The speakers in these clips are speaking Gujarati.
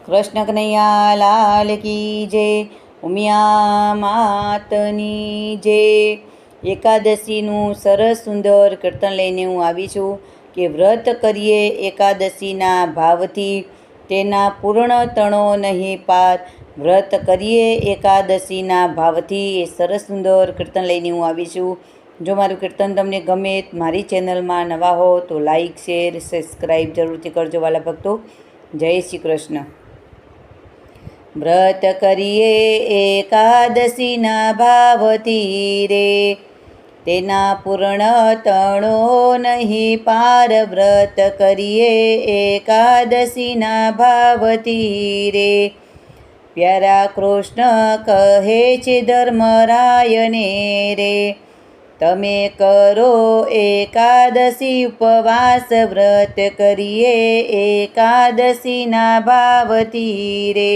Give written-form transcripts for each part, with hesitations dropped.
કૃષ્ણ કનૈયા લાલ કી જય, ઉમિયા માતની જય। એકાદશીનું સરસ સુંદર કીર્તન લઈને હું આવી છું કે વ્રત કરીએ એકાદશીના ભાવથી, તેના પૂર્ણ તણો નહીં પાર। વ્રત કરીએ એકાદશીના ભાવથી એ સરસ સુંદર કીર્તન લઈને હું આવી છું। જો મારું કીર્તન તમને ગમે, મારી ચેનલમાં નવા હો તો લાઈક શેર સબસ્ક્રાઈબ જરૂરથી કરજો વાલા ભક્તો। જય શ્રી કૃષ્ણ। વ્રત કરીએ એકાદશીના ભાવથી રે, તેના પૂર્ણ તણો નહીં પાર। વ્રત કરીએ એકાદશીના ભાવથી રે, પ્યારા કૃષ્ણ કહે છે ધર્મરાયને રે, તમે કરો એકાદશી ઉપવાસ। વ્રત કરીએ એકાદશીના ભાવથી રે,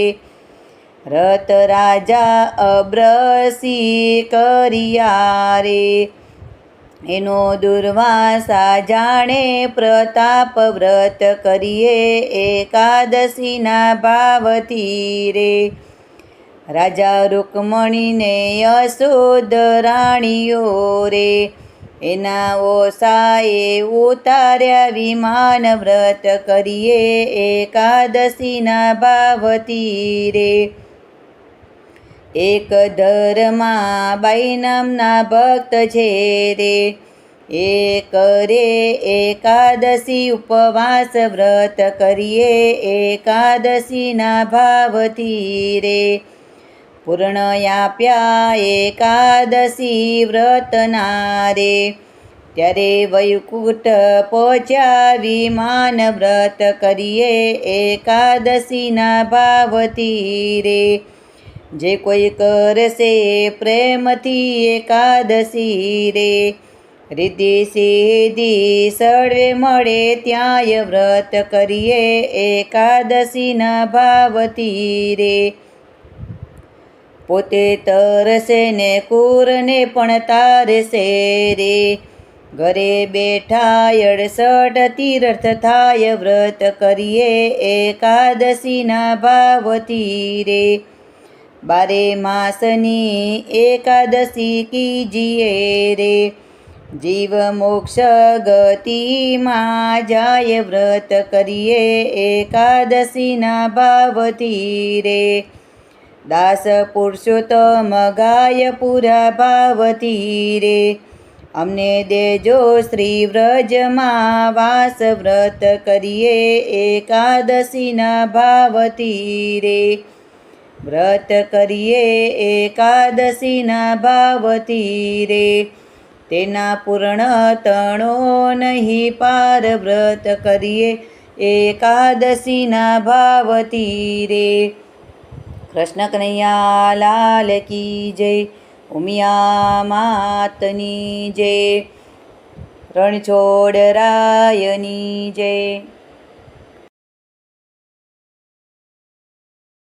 રત રાજા અબ્રસી કર્યા રે, એનો દુર્વાસા જાણે પ્રતાપ। વ્રત કરીએ એકાદશીના ભાવથી રે, રાજા રૂકમણીને યશોદ રાણીઓ રે, એના ઓસાએ ઉતાર્યા વિમાન। વ્રત કરીએ એકાદશીના ભાવથી રે, એક ધર્મા બાઈ નામના ભક્ત છે રે, એ કરે એકાદશી ઉપવાસ। વ્રત કરીએ એકાદશીના ભાવથી રે, પૂર્ણ આપ્યા એકાદશી વ્રતના રે, ત્યારે વૈકુંઠ પહોંચ્યા વિમાન। વ્રત કરીએ એકાદશીના ભાવથી રે, જે કોઈ કરશે પ્રેમથી એકાદશી રે, રિદ્ધિ સિદ્ધિ સર્વે મળે ત્યાંય। વ્રત કરીએ એકાદશીના ભાવથી રે, પોતે તરસે ને કુરને પણ તારશે રે, ઘરે બેઠા 68 તીર્થ થાય। વ્રત કરીએ એકાદશીના ભાવથી રે, 12 માસની એકાદશી કીજીએ રે, જીવ મોક્ષ ગતિમાં જાય। વ્રત કરીએ એકાદશીના ભાવથી રે, દાસ પુરુષોત્તમ ગાય પૂરા ભાવથી રે, અમને દેજો શ્રી વ્રજમાં વાસ। વ્રત કરીએ એકાદશીના ભાવથી રે, વ્રત કરીએ એકાદશીના ભાવથી રે, તેના પૂર્ણ તણો નહીં પાર। વ્રત કરીએ એકાદશીના ભાવથી રે, કૃષ્ણ કનૈયા લાલ કી જય, ઉમિયા માતની જય, રણછોડ રાયની જય।